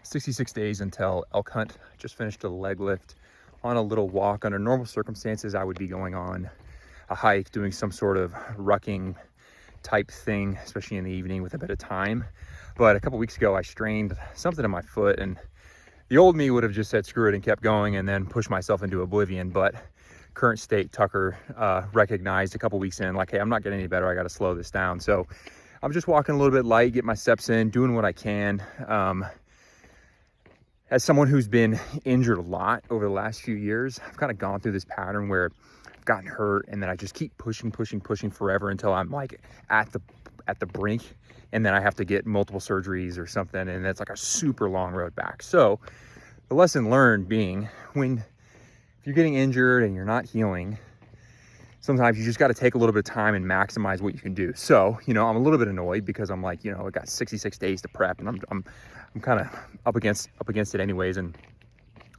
66 days until elk hunt. Just finished a leg lift on a little walk. Under normal circumstances, I would be going on a hike, doing some sort of rucking type thing, especially in the evening with a bit of time. But a couple weeks ago, I strained something in my foot, and the old me would have just said screw it and kept going and then pushed myself into oblivion. But current state, Tucker recognized a couple weeks in, like, hey, I'm not getting any better. I got to slow this down. So I'm just walking a little bit light, get my steps in, doing what I can. As someone who's been injured a lot over the last few years, I've kind of gone through this pattern where I've gotten hurt and then I just keep pushing forever until I'm like at the brink, and then I have to get multiple surgeries or something, and that's like a super long road back. So the lesson learned being, if you're getting injured and you're not healing, sometimes you just got to take a little bit of time and maximize what you can do. So, I'm a little bit annoyed because I'm like, I got 66 days to prep, and I'm kind of up against it anyways. And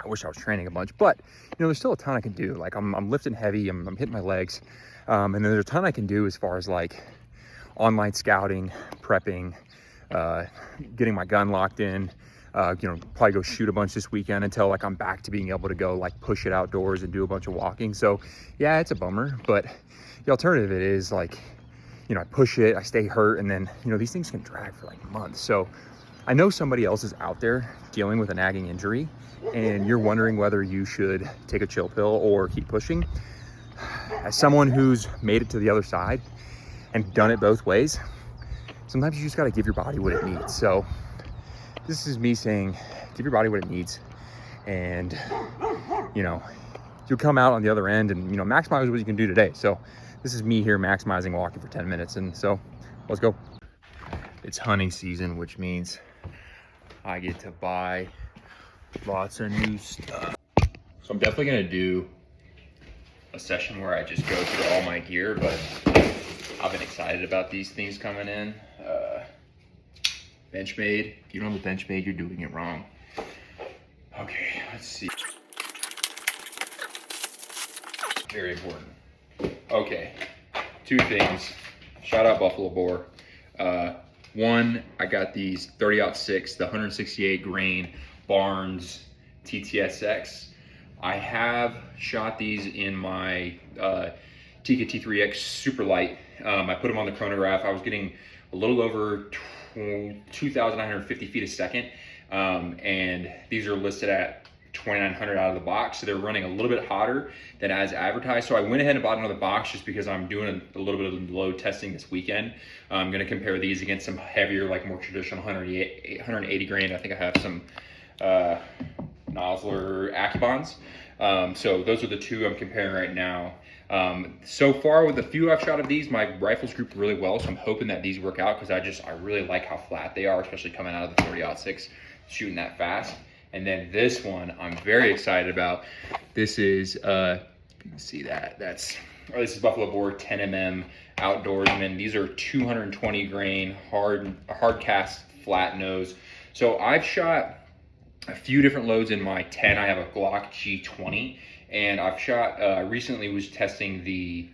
I wish I was training a bunch, but there's still a ton I can do. Like I'm lifting heavy, I'm hitting my legs. And then there's a ton I can do as far as like online scouting, prepping, getting my gun locked in, probably go shoot a bunch this weekend until like I'm back to being able to go like push it outdoors and do a bunch of walking. So yeah, it's a bummer, but the alternative is like, I push it, I stay hurt, and then, these things can drag for like months. So I know somebody else is out there dealing with a nagging injury, and you're wondering whether you should take a chill pill or keep pushing. As someone who's made it to the other side and done it both ways, sometimes you just got to give your body what it needs. So this is me saying, give your body what it needs, and you'll come out on the other end and maximize what you can do today. So this is me here maximizing walking for 10 minutes, and so let's go. It's hunting season, which means I get to buy lots of new stuff. So I'm definitely gonna do a session where I just go through all my gear, but I've been excited about these things coming in. Benchmade. If you don't have a Benchmade, you're doing it wrong. Okay, let's see. Very important. Okay, two things. Shout out Buffalo Boar. One, I got these 30-06, the 168 grain Barnes TTSX. I have shot these in my Tika T3X super light. I put them on the chronograph. I was getting a little over 2,950 feet a second, and these are listed at 2,900 out of the box, so they're running a little bit hotter than as advertised. So I went ahead and bought another box just because I'm doing a little bit of load testing this weekend. I'm going to compare these against some heavier, like more traditional 180 grain. I think I have some Nosler Acubons. So those are the two I'm comparing right now. So far with the few I've shot of these, my rifles grouped really well, so I'm hoping that these work out, because I really like how flat they are, especially coming out of the 30-06, shooting that fast. And then this one I'm very excited about. This is you can see that this is Buffalo Boar 10mm Outdoorsman. These are 220 grain hard cast flat nose. So I've shot a few different loads in my 10. I have a Glock G20, and I've shot recently was testing the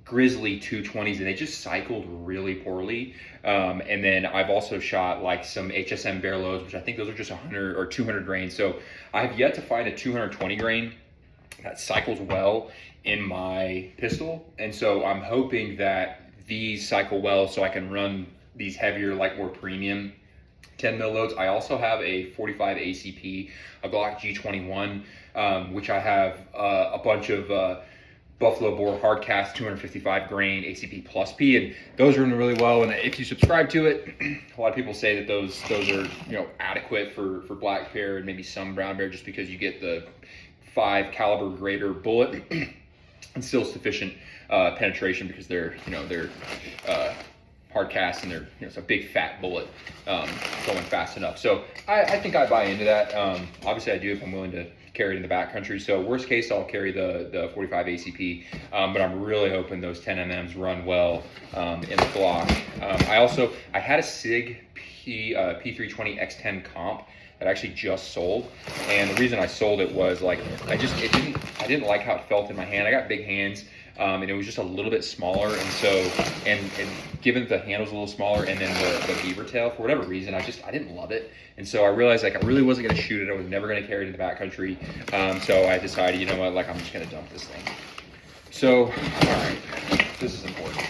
Grizzly 220s, and they just cycled really poorly. And then I've also shot like some HSM bear loads, which I think those are just 100 or 200 grain. So I have yet to find a 220 grain that cycles well in my pistol. And so I'm hoping that these cycle well so I can run these heavier, like more premium 10 mil loads. I also have a 45 ACP, a Glock G21, which I have a bunch of Buffalo Boar hardcast 255 grain ACP plus P, and those are running really well. And if you subscribe to it, a lot of people say that those are adequate for black bear and maybe some brown bear, just because you get the 5 caliber greater bullet and still sufficient penetration, because they're hard cast, and they're it's a big fat bullet going fast enough. So I think I buy into that. Obviously I do if I'm willing to carry it in the backcountry. So worst case, I'll carry the 45 ACP, but I'm really hoping those 10mm run well in the Glock. I had a SIG P320 X10 comp that actually just sold, and the reason I sold it was like I didn't like how it felt in my hand. I got big hands, and it was just a little bit smaller. And so, and given the handle's a little smaller, and then the beaver tail, for whatever reason, I didn't love it. And so I realized like I really wasn't going to shoot it. I was never going to carry it in the backcountry. So I decided, you know what, like I'm just going to dump this thing. So, all right, this is important.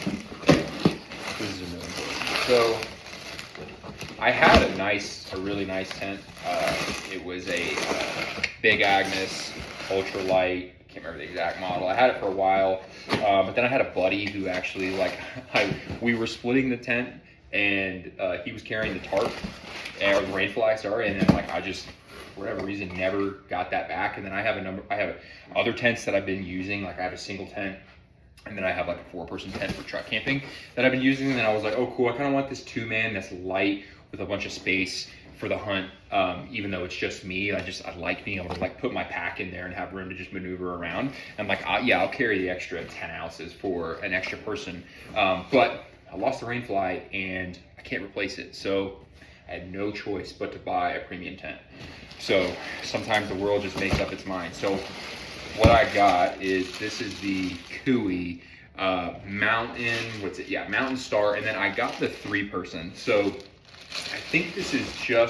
This is really important. So I had a really nice tent. It was a Big Agnes, ultralight. I can't remember the exact model. I had it for a while, but then I had a buddy who actually we were splitting the tent, and he was carrying the tarp, or the rainfly, sorry, and then I just, for whatever reason, never got that back. And then I have other tents that I've been using. Like I have a single tent, and then I have like a 4-person tent for truck camping that I've been using. And then I was like, oh cool, I kind of want this 2-man that's light with a bunch of space for the hunt. Even though it's just me, I like being able to put my pack in there and have room to just maneuver around. And I'll carry the extra 10 ounces for an extra person. But I lost the rainfly and I can't replace it. So I had no choice but to buy a premium tent. So sometimes the world just makes up its mind. So what I got is, this is the Kuiu Mountain Star, and then I got the 3-person. So I think this is I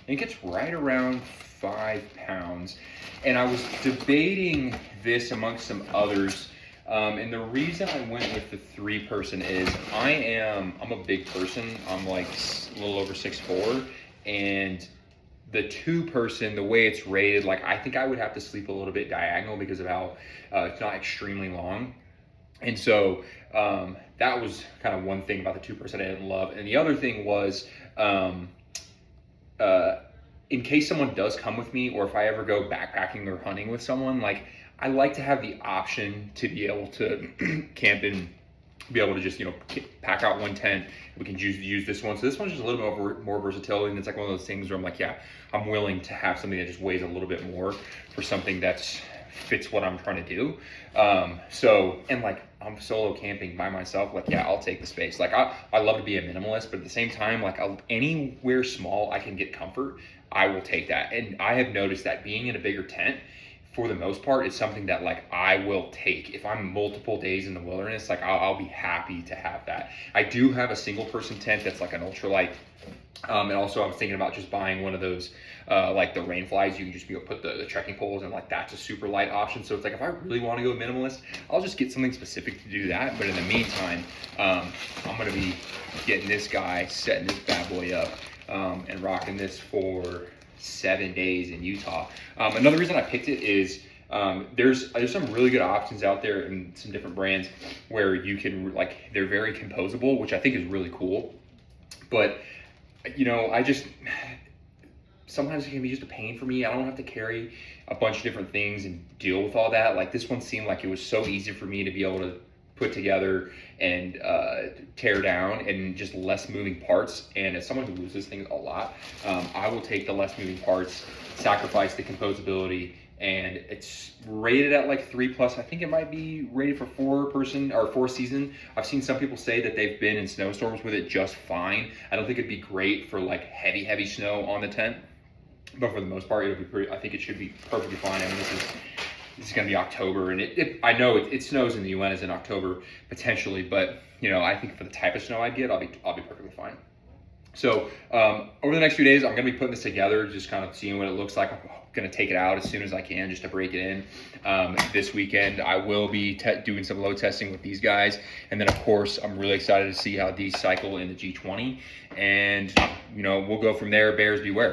think it's right around 5 pounds. And I was debating this amongst some others. And the reason I went with the 3-person is I'm a big person. I'm like a little over 6'4", and the 2-person, the way it's rated, I think I would have to sleep a little bit diagonal because of how it's not extremely long. And so that was kind of one thing about the 2-person I didn't love. And the other thing was, in case someone does come with me, or if I ever go backpacking or hunting with someone, I like to have the option to be able to camp and be able to just, pack out one tent. We can use this one. So this one's just a little bit more versatility. And it's one of those things where I'm like, yeah, I'm willing to have something that just weighs a little bit more for something that fits what I'm trying to do. I'm solo camping by myself. Yeah, I'll take the space. I love to be a minimalist, but at the same time, anywhere small I can get comfort, I will take that. And I have noticed that being in a bigger tent, for the most part, it's something that I will take. If I'm multiple days in the wilderness, I'll be happy to have that. I do have a 1-person tent that's an ultralight. And also I was thinking about just buying one of those, the rainflies. You can just put the trekking poles, and that's a super light option. So it's if I really want to go minimalist, I'll just get something specific to do that. But in the meantime, I'm going to be getting this guy, setting this bad boy up, and rocking this for 7 days in Utah. Another reason I picked it is there's some really good options out there in some different brands where you can they're very composable, which I think is really cool. But sometimes it can be just a pain for me. I don't have to carry a bunch of different things and deal with all that. This one seemed like it was so easy for me to be able to put together and tear down, and just less moving parts. And as someone who loses things a lot, I will take the less moving parts, sacrifice the composability, and it's rated at 3+. I think it might be rated for 4-person or 4-season. I've seen some people say that they've been in snowstorms with it just fine. I don't think it'd be great for heavy snow on the tent, but for the most part, I think it should be perfectly fine. I mean, this is going to be October, and I know it snows in the US in October potentially, but I think for the type of snow I get, I'll be perfectly fine. So over the next few days, I'm going to be putting this together, just kind of seeing what it looks like. I'm going to take it out as soon as I can, just to break it in. This weekend, I will be doing some load testing with these guys, and then of course, I'm really excited to see how these cycle in the G20, and we'll go from there. Bears beware.